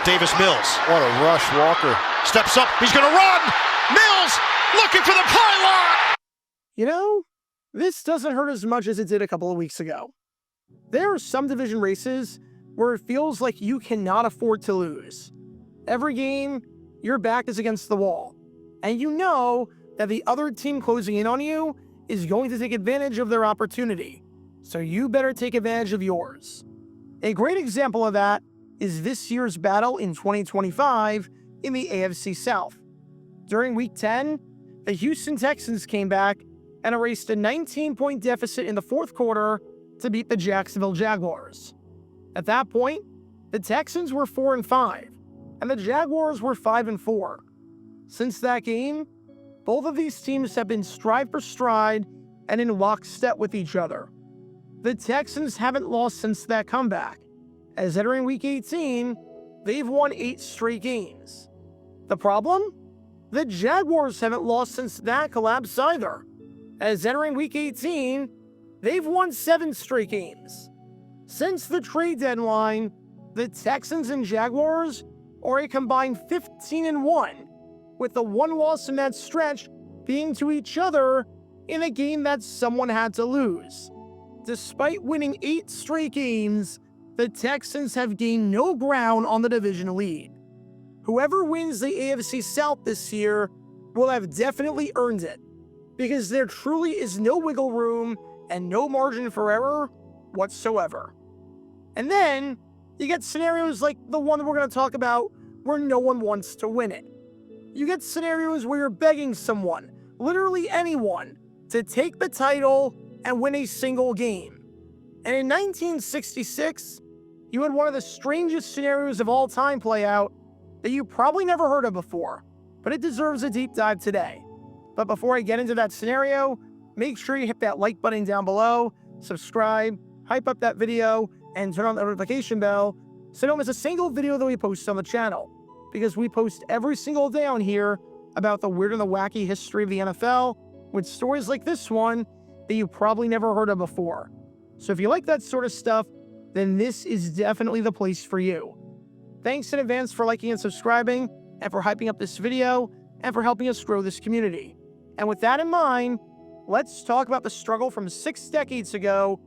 Davis Mills. What a rush, Walker. Steps up, he's going to run! Mills looking for the pylon! You know, this doesn't hurt as much as it did a couple of weeks ago. There are some division races where it feels like you cannot afford to lose. Every game, your back is against the wall, and you know that the other team closing in on you is going to take advantage of their opportunity, so you better take advantage of yours. A great example of that is this year's battle in 2025 in the AFC South. During Week 10, the Houston Texans came back and erased a 19-point deficit in the fourth quarter to beat the Jacksonville Jaguars. At that point, the Texans were 4-5, and the Jaguars were 5-4. Since that game, both of these teams have been stride for stride and in lockstep with each other. The Texans haven't lost since that comeback, as entering Week 18, they've won 8 straight games. The problem? The Jaguars haven't lost since that collapse either, as entering Week 18, they've won 7 straight games. Since the trade deadline, the Texans and Jaguars are a combined 15-1, with the one loss in that stretch being to each other in a game that someone had to lose. Despite winning 8 straight games, the Texans have gained no ground on the division lead. Whoever wins the AFC South this year will have definitely earned it, because there truly is no wiggle room and no margin for error whatsoever. And then, you get scenarios like the one that we're going to talk about where no one wants to win it. You get scenarios where you're begging someone, literally anyone, to take the title and win a single game. And in 1966, you had one of the strangest scenarios of all time play out that you probably never heard of before, but it deserves a deep dive today. But before I get into that scenario, make sure you hit that like button down below, subscribe, hype up that video, and turn on the notification bell so you don't miss a single video that we post on the channel, because we post every single day on here about the weird and the wacky history of the NFL with stories like this one that you probably never heard of before. So if you like that sort of stuff, then this is definitely the place for you. Thanks in advance for liking and subscribing, and for hyping up this video, and for helping us grow this community. And with that in mind, let's talk about the struggle from 6 decades ago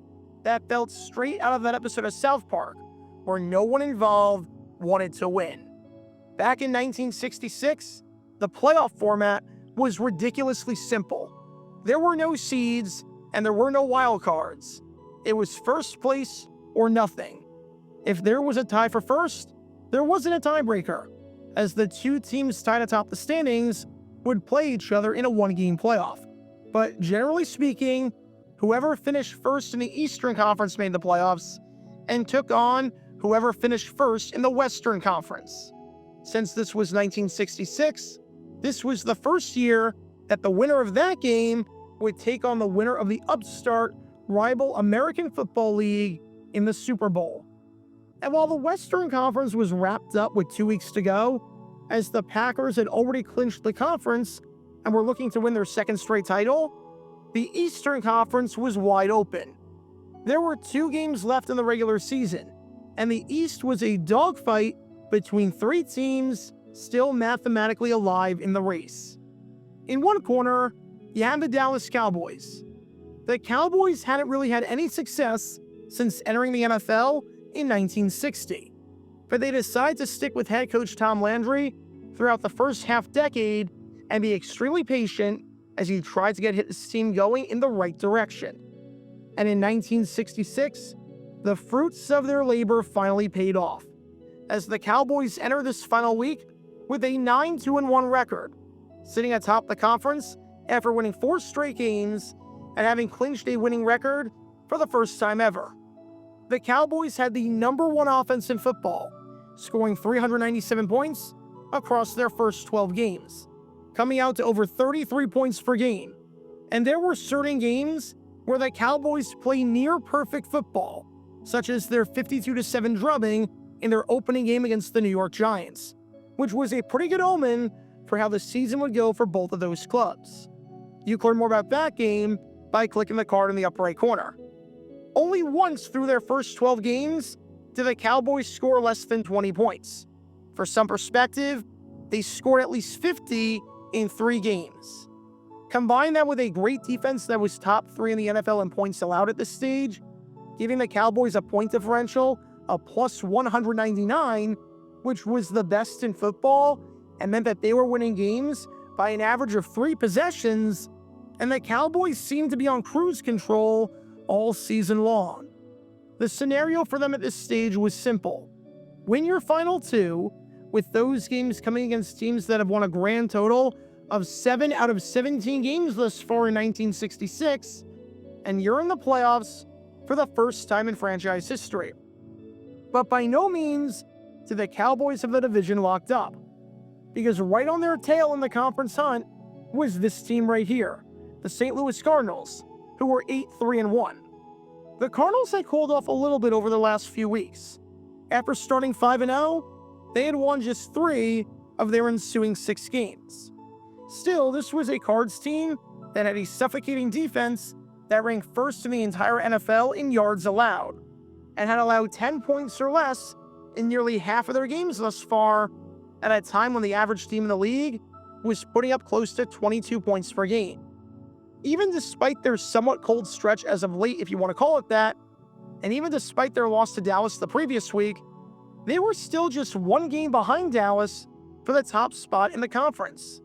that felt straight out of that episode of South Park, where no one involved wanted to win. Back in 1966, the playoff format was ridiculously simple. There were no seeds, and there were no wild cards. It was first place or nothing. If there was a tie for first, there wasn't a tiebreaker, as the 2 teams tied atop the standings would play each other in a 1-game playoff. But generally speaking, whoever finished first in the Eastern Conference made the playoffs and took on whoever finished first in the Western Conference. Since this was 1966, this was the first year that the winner of that game would take on the winner of the upstart rival American Football League in the Super Bowl. And while the Western Conference was wrapped up with 2 weeks to go, as the Packers had already clinched the conference and were looking to win their 2nd straight title, the Eastern Conference was wide open. There were 2 games left in the regular season, and the East was a dogfight between 3 teams still mathematically alive in the race. In one corner, you had the Dallas Cowboys. The Cowboys hadn't really had any success since entering the NFL in 1960, but they decided to stick with head coach Tom Landry throughout the first half-decade and be extremely patient as he tried to get his team going in the right direction. And in 1966, the fruits of their labor finally paid off, as the Cowboys enter this final week with a 9-2-1 record, sitting atop the conference after winning 4 straight games and having clinched a winning record for the first time ever. The Cowboys had the #1 offense in football, scoring 397 points across their first 12 games, coming out to over 33 points per game. And there were certain games where the Cowboys played near perfect football, such as their 52-7 drubbing in their opening game against the New York Giants, which was a pretty good omen for how the season would go for both of those clubs. You can learn more about that game by clicking the card in the upper right corner. Only once through their first 12 games did the Cowboys score less than 20 points. For some perspective, they scored at least 50 in 3 games. Combine that with a great defense that was top 3 in the NFL in points allowed at this stage, giving the Cowboys a point differential of plus 199, which was the best in football, and meant that they were winning games by an average of 3 possessions, and the Cowboys seemed to be on cruise control all season long. The scenario for them at this stage was simple. Win your final 2, with those games coming against teams that have won a grand total of 7 out of 17 games thus far in 1966, and you're in the playoffs for the first time in franchise history. But by no means did the Cowboys have the division locked up, because right on their tail in the conference hunt was this team right here, the St. Louis Cardinals, who were 8-3-1. The Cardinals had cooled off a little bit over the last few weeks. After starting 5-0, they had won just 3 of their ensuing 6 games. Still, this was a Cards team that had a suffocating defense that ranked first in the entire NFL in yards allowed, and had allowed 10 points or less in nearly half of their games thus far, at a time when the average team in the league was putting up close to 22 points per game. Even despite their somewhat cold stretch as of late, if you want to call it that, and even despite their loss to Dallas the previous week, they were still just 1 game behind Dallas for the top spot in the conference.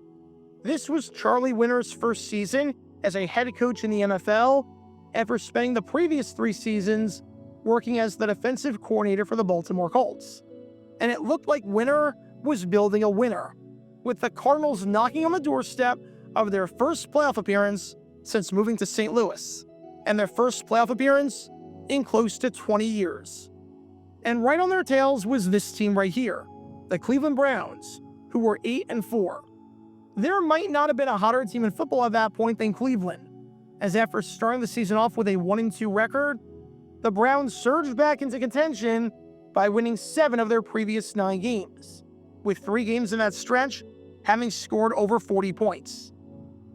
This was Charlie Winter's first season as a head coach in the NFL, after spending the previous 3 seasons working as the defensive coordinator for the Baltimore Colts. And it looked like Winter was building a winner, with the Cardinals knocking on the doorstep of their first playoff appearance since moving to St. Louis, and their first playoff appearance in close to 20 years. And right on their tails was this team right here, the Cleveland Browns, who were 8-4. There might not have been a hotter team in football at that point than Cleveland, as after starting the season off with a 1-2 record, the Browns surged back into contention by winning 7 of their previous 9 games, with 3 games in that stretch having scored over 40 points.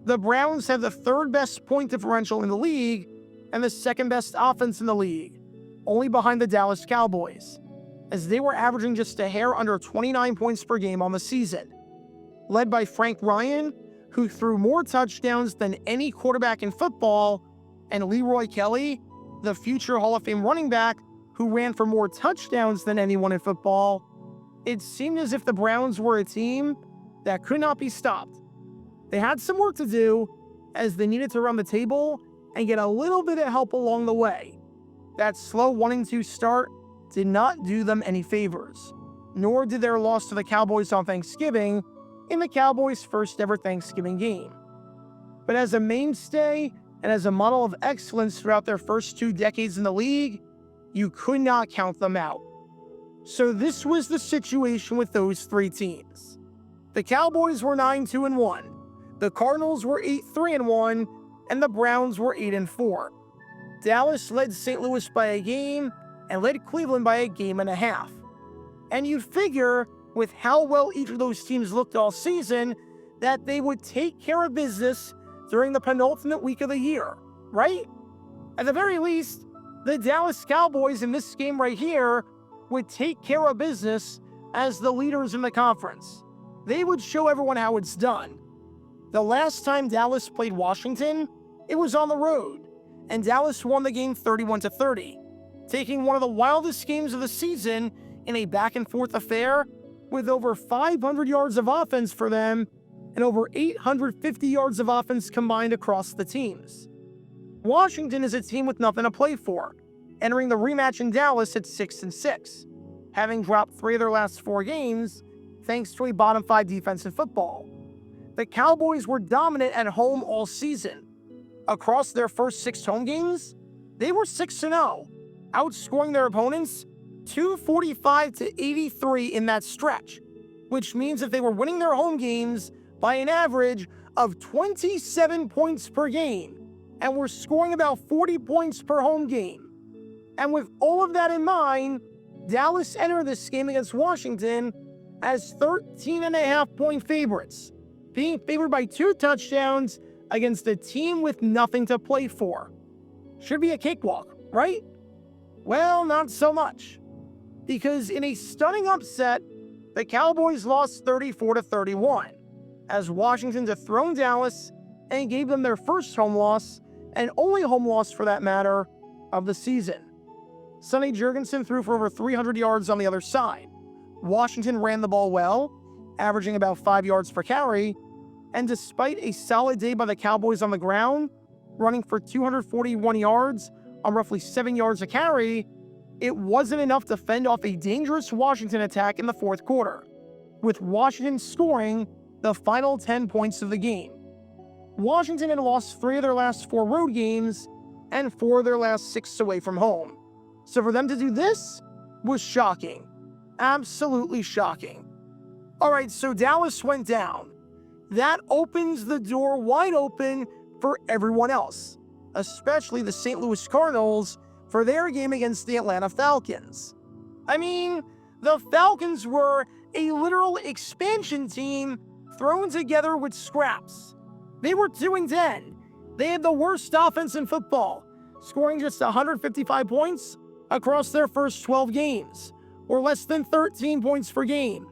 The Browns have the 3rd best point differential in the league and the 2nd best offense in the league, only behind the Dallas Cowboys, as they were averaging just a hair under 29 points per game on the season. Led by Frank Ryan, who threw more touchdowns than any quarterback in football, and Leroy Kelly, the future Hall of Fame running back, who ran for more touchdowns than anyone in football, it seemed as if the Browns were a team that could not be stopped. They had some work to do, as they needed to run the table and get a little bit of help along the way. That slow 1-2 start did not do them any favors, nor did their loss to the Cowboys on Thanksgiving in the Cowboys' first ever Thanksgiving game. But as a mainstay and as a model of excellence throughout their first 2 decades in the league, you could not count them out. So this was the situation with those 3 teams. The Cowboys were 9-2-1, the Cardinals were 8-3-1, and the Browns were 8-4. Dallas led St. Louis by a game and led Cleveland by a game and a half. And you'd figure, with how well each of those teams looked all season, that they would take care of business during the penultimate week of the year, right? At the very least, the Dallas Cowboys in this game right here would take care of business as the leaders in the conference. They would show everyone how it's done. The last time Dallas played Washington, it was on the road, and Dallas won the game 31-30, taking one of the wildest games of the season in a back-and-forth affair with over 500 yards of offense for them and over 850 yards of offense combined across the teams. Washington is a team with nothing to play for, entering the rematch in Dallas at 6-6, having dropped 3 of their last 4 games thanks to a bottom 5 defense in football. The Cowboys were dominant at home all season. Across their first 6 home games, they were 6-0, outscoring their opponents 245-83 in that stretch, which means that they were winning their home games by an average of 27 points per game, and were scoring about 40 points per home game. And with all of that in mind, Dallas entered this game against Washington as 13.5-point favorites, being favored by 2 touchdowns against a team with nothing to play for. Should be a cakewalk, right? Well, not so much. Because in a stunning upset, The Cowboys lost 34-31, as Washington dethroned Dallas and gave them their first home loss, and only home loss for that matter, of the season. Sonny Jurgensen threw for over 300 yards on the other side. Washington ran the ball well, averaging about 5 yards per carry, and despite a solid day by the Cowboys on the ground, running for 241 yards on roughly 7 yards a carry, it wasn't enough to fend off a dangerous Washington attack in the fourth quarter, with Washington scoring the final 10 points of the game. Washington had lost 3 of their last 4 road games and 4 of their last 6 away from home. So for them to do this was shocking. Absolutely shocking. All right, so Dallas went down. That opens the door wide open for everyone else, especially the St. Louis Cardinals for their game against the Atlanta Falcons. I mean, the Falcons were a literal expansion team thrown together with scraps. They were 2-10. They had the worst offense in football, scoring just 155 points across their first 12 games, or less than 13 points per game.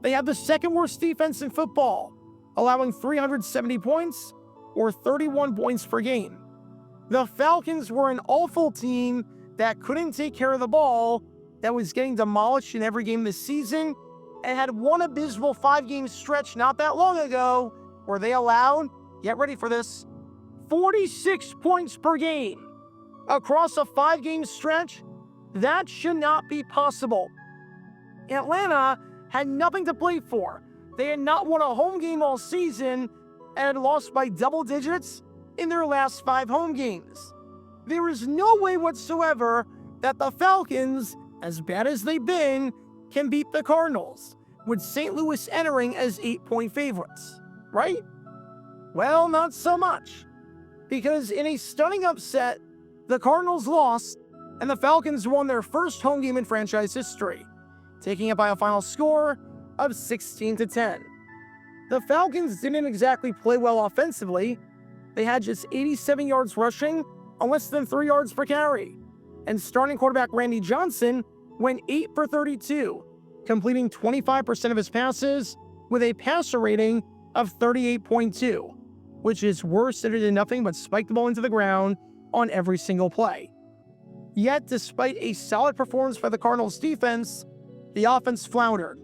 They had the second worst defense in football, allowing 370 points, or 31 points per game. The Falcons were an awful team that couldn't take care of the ball, that was getting demolished in every game this season, and had one abysmal 5-game stretch not that long ago where they allowed, get ready for this, 46 points per game. Across a 5-game stretch, that should not be possible. Atlanta had nothing to play for. They had not won a home game all season and had lost by double digits in their last 5 home games. There is no way whatsoever that the Falcons, as bad as they've been, can beat the Cardinals, with St. Louis entering as 8-point favorites, right? Well, not so much, because in a stunning upset, the Cardinals lost and the Falcons won their first home game in franchise history, taking it by a final score of 16-10. The Falcons didn't exactly play well offensively. They had just 87 yards rushing on less than 3 yards per carry, and starting quarterback Randy Johnson went 8 for 32, completing 25% of his passes with a passer rating of 38.2, which is worse than it did nothing but spike the ball into the ground on every single play. Yet, despite a solid performance by the Cardinals defense, the offense floundered,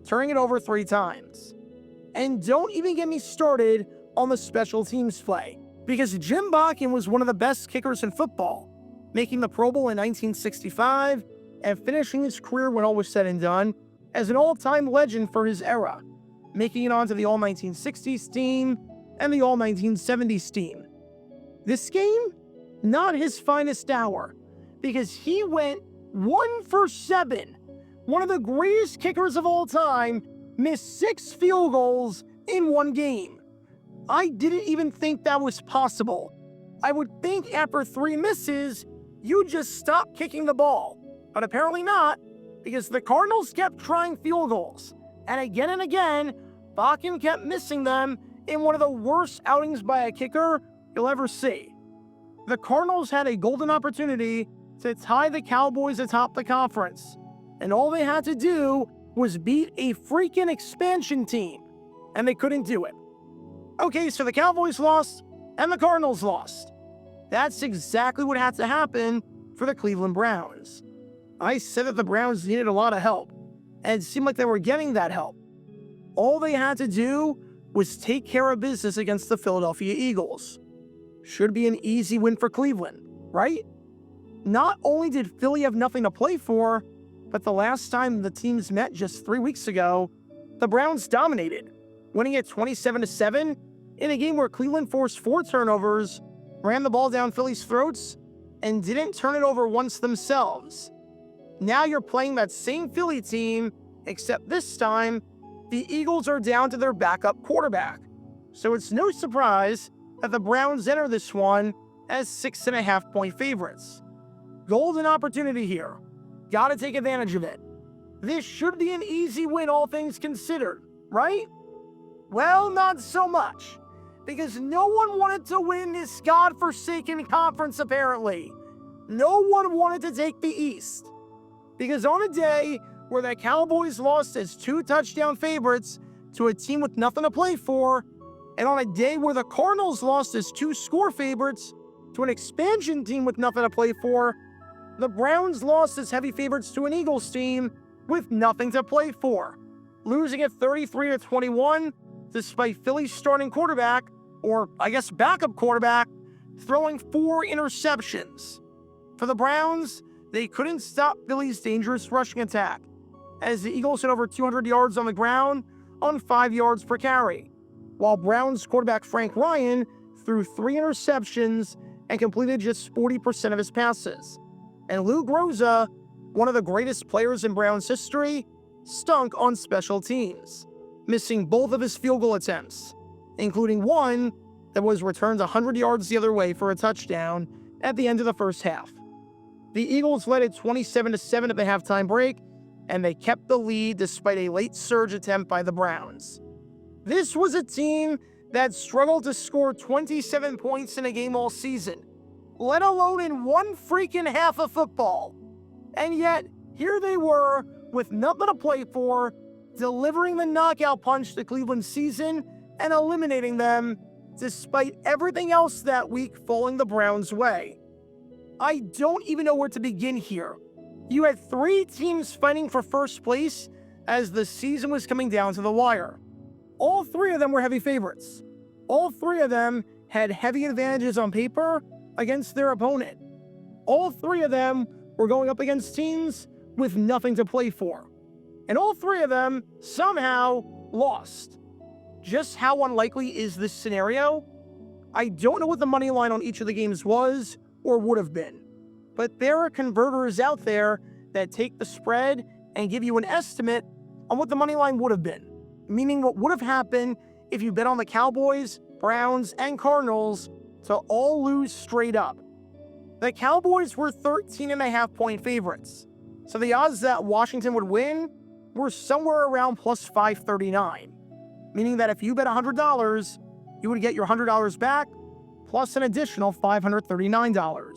turning it over 3 times. And don't even get me started on the special teams play, because Jim Bakken was one of the best kickers in football, making the Pro Bowl in 1965 and finishing his career when all was said and done as an all-time legend for his era, making it onto the All-1960s team and the All-1970s team. This game, not his finest hour, because he went 1 for 7. One of the greatest kickers of all time missed 6 field goals in 1 game. I didn't even think that was possible. I would think after 3 misses, you just stop kicking the ball. But apparently not, because the Cardinals kept trying field goals. And again, Bakken kept missing them in one of the worst outings by a kicker you'll ever see. The Cardinals had a golden opportunity to tie the Cowboys atop the conference, and all they had to do was beat a freaking expansion team, and they couldn't do it. Okay, so the Cowboys lost, and the Cardinals lost. That's exactly what had to happen for the Cleveland Browns. I said that the Browns needed a lot of help, and it seemed like they were getting that help. All they had to do was take care of business against the Philadelphia Eagles. Should be an easy win for Cleveland, right? Not only did Philly have nothing to play for, but the last time the teams met just 3 weeks ago, the Browns dominated, winning it 27-7 in a game where Cleveland forced 4 turnovers, ran the ball down Philly's throats, and didn't turn it over once themselves. Now you're playing that same Philly team, except this time, the Eagles are down to their backup quarterback. So it's no surprise that the Browns enter this one as 6.5-point favorites. Golden opportunity here. Gotta take advantage of it. This should be an easy win, all things considered, right? Well, not so much, because no one wanted to win this godforsaken conference, apparently. No one wanted to take the East, because on a day where the Cowboys lost as 2-touchdown favorites to a team with nothing to play for, and on a day where the Cardinals lost as 2-score favorites to an expansion team with nothing to play for, the Browns lost as heavy favorites to an Eagles team with nothing to play for, losing at 33-21 despite Philly's starting quarterback, or I guess backup quarterback, throwing 4 interceptions. For the Browns, they couldn't stop Philly's dangerous rushing attack, as the Eagles hit over 200 yards on the ground on 5 yards per carry, while Browns quarterback Frank Ryan threw 3 interceptions and completed just 40% of his passes. And Lou Groza, one of the greatest players in Browns history, stunk on special teams, missing both of his field goal attempts, including one that was returned 100 yards the other way for a touchdown at the end of the first half. The Eagles led at 27-7 at the halftime break, and they kept the lead despite a late surge attempt by the Browns. This was a team that struggled to score 27 points in a game all season, let alone in one freaking half of football. And yet, here they were, with nothing to play for, delivering the knockout punch to Cleveland's season and eliminating them, despite everything else that week falling the Browns' way. I don't even know where to begin here. You had 3 teams fighting for first place as the season was coming down to the wire. All 3 of them were heavy favorites. All 3 of them had heavy advantages on paper against their opponent. All 3 of them were going up against teams with nothing to play for. And all 3 of them somehow lost. Just how unlikely is this scenario? I don't know what the money line on each of the games was or would have been, but there are converters out there that take the spread and give you an estimate on what the money line would have been, meaning what would have happened if you bet on the Cowboys, Browns, and Cardinals to all lose straight up. The Cowboys were 13.5-point favorites, so the odds that Washington would win were somewhere around plus 539, meaning that if you bet $100, you would get your $100 back plus an additional $539.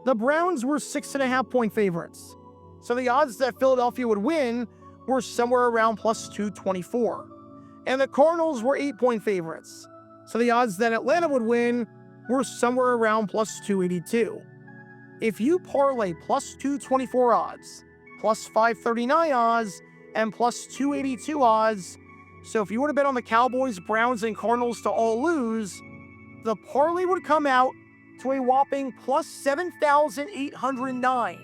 The Browns were 6.5-point favorites, so the odds that Philadelphia would win were somewhere around plus 224. And the Cardinals were 8-point favorites, so the odds that Atlanta would win were somewhere around plus 282. If you parlay plus 224 odds, plus 539 odds, and plus 282 odds, so if you were to bet on the Cowboys, Browns, and Cardinals to all lose, the parlay would come out to a whopping plus 7,809,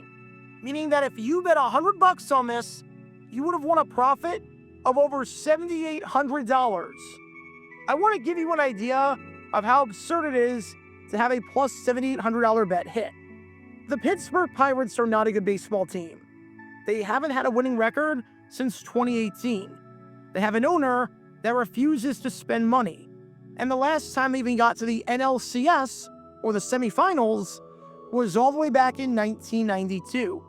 meaning that if you bet $100 on this, you would have won a profit of over $7,800. I want to give you an idea of how absurd it is to have a plus $7,800 bet hit. The Pittsburgh Pirates are not a good baseball team. They haven't had a winning record since 2018. They have an owner that refuses to spend money. And the last time they even got to the NLCS, or the semifinals, was all the way back in 1992,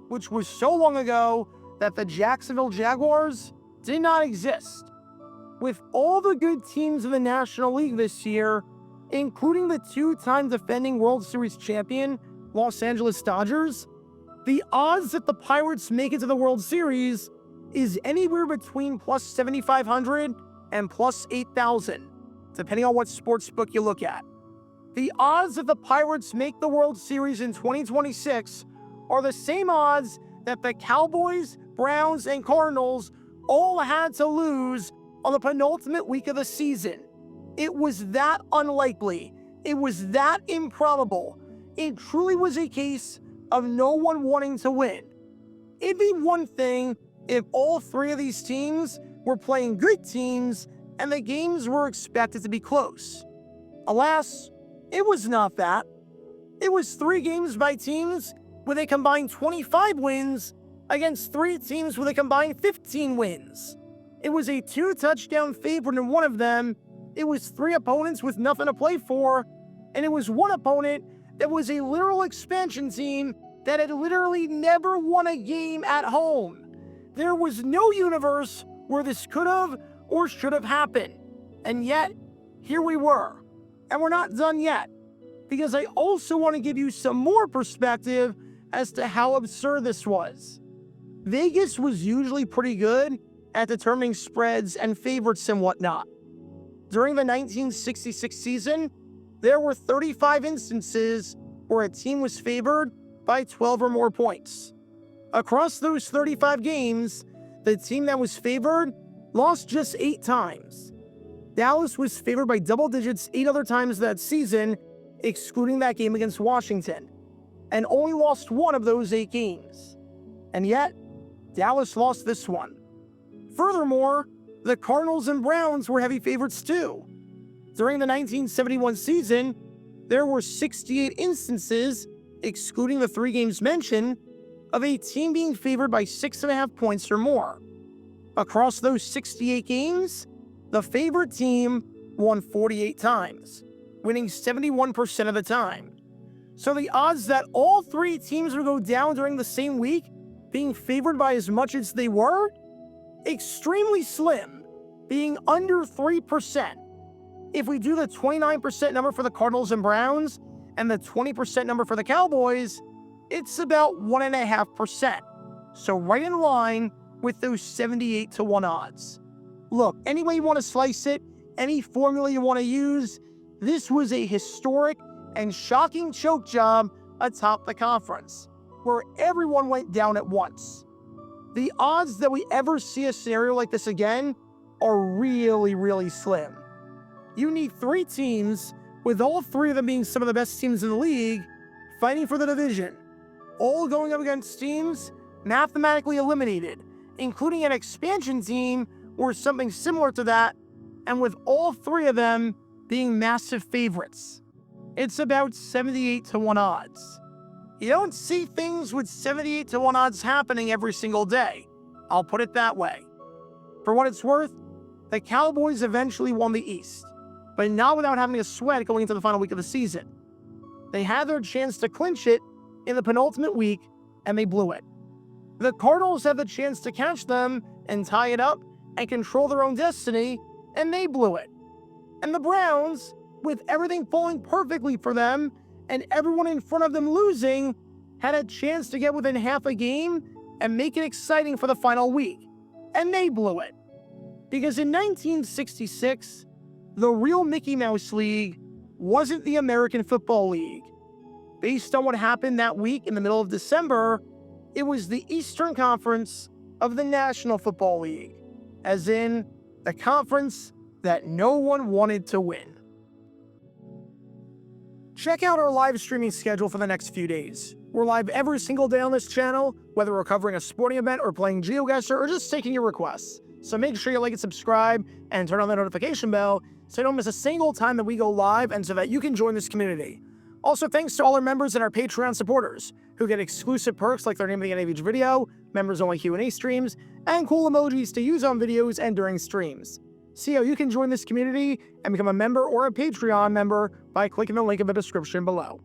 which was so long ago that the Jacksonville Jaguars did not exist. With all the good teams in the National League this year, including the 2-time defending World Series champion Los Angeles Dodgers, the odds that the Pirates make it to the World Series is anywhere between plus 7,500 and plus 8,000, depending on what sportsbook you look at. The odds that the Pirates make the World Series in 2026 are the same odds that the Cowboys, Browns, and Cardinals all had to lose on the penultimate week of the season. It was that unlikely. It was that improbable. It truly was a case of no one wanting to win. It'd be one thing if all 3 of these teams were playing good teams and the games were expected to be close. Alas, it was not that. It was 3 games by teams with a combined 25 wins against 3 teams with a combined 15 wins. It was a 2-touchdown favorite in one of them. It was 3 opponents with nothing to play for. And it was 1 opponent that was a literal expansion team that had literally never won a game at home. There was no universe where this could have or should have happened. And yet, here we were. And we're not done yet, because I also want to give you some more perspective as to how absurd this was. Vegas was usually pretty good at determining spreads and favorites and whatnot. During the 1966 season, there were 35 instances where a team was favored by 12 or more points. Across those 35 games, the team that was favored lost just 8 times. Dallas was favored by double digits 8 other times that season, excluding that game against Washington, and only lost 1 of those 8 games. And yet, Dallas lost this one. Furthermore, the Cardinals and Browns were heavy favorites too. During the 1971 season, there were 68 instances, excluding the 3 games mentioned, of a team being favored by 6.5 points or more. Across those 68 games, the favorite team won 48 times, winning 71% of the time. So the odds that all 3 teams would go down during the same week, being favored by as much as they were, extremely slim, being under 3%. If we do the 29% number for the Cardinals and Browns and the 20% number for the Cowboys, it's about 1.5%. So right in line with those 78-1 odds. Look, any way you want to slice it, any formula you want to use, this was a historic and shocking choke job atop the conference, where everyone went down at once. The odds that we ever see a scenario like this again are really, really slim. You need 3 teams, with all 3 of them being some of the best teams in the league, fighting for the division, all going up against teams mathematically eliminated, including an expansion team or something similar to that, and with all 3 of them being massive favorites. It's about 78-1 odds. You don't see things with 78-1 odds happening every single day. I'll put it that way. For what it's worth, the Cowboys eventually won the East, but not without having a sweat going into the final week of the season. They had their chance to clinch it in the penultimate week, and they blew it. The Cardinals had the chance to catch them and tie it up and control their own destiny, and they blew it. And the Browns, with everything falling perfectly for them and everyone in front of them losing, had a chance to get within half a game and make it exciting for the final week, and they blew it. Because in 1966, the real Mickey Mouse League wasn't the American Football League. Based on what happened that week in the middle of December, it was the Eastern Conference of the National Football League, as in the conference that no one wanted to win. Check out our live streaming schedule for the next few days. We're live every single day on this channel, whether we're covering a sporting event or playing GeoGuessr or just taking your requests. So make sure you like and subscribe and turn on the notification bell so you don't miss a single time that we go live and so that you can join this community. Also, thanks to all our members and our Patreon supporters who get exclusive perks like their name at the end of each video, members-only Q&A streams, and cool emojis to use on videos and during streams. See how you can join this community and become a member or a Patreon member by clicking the link in the description below.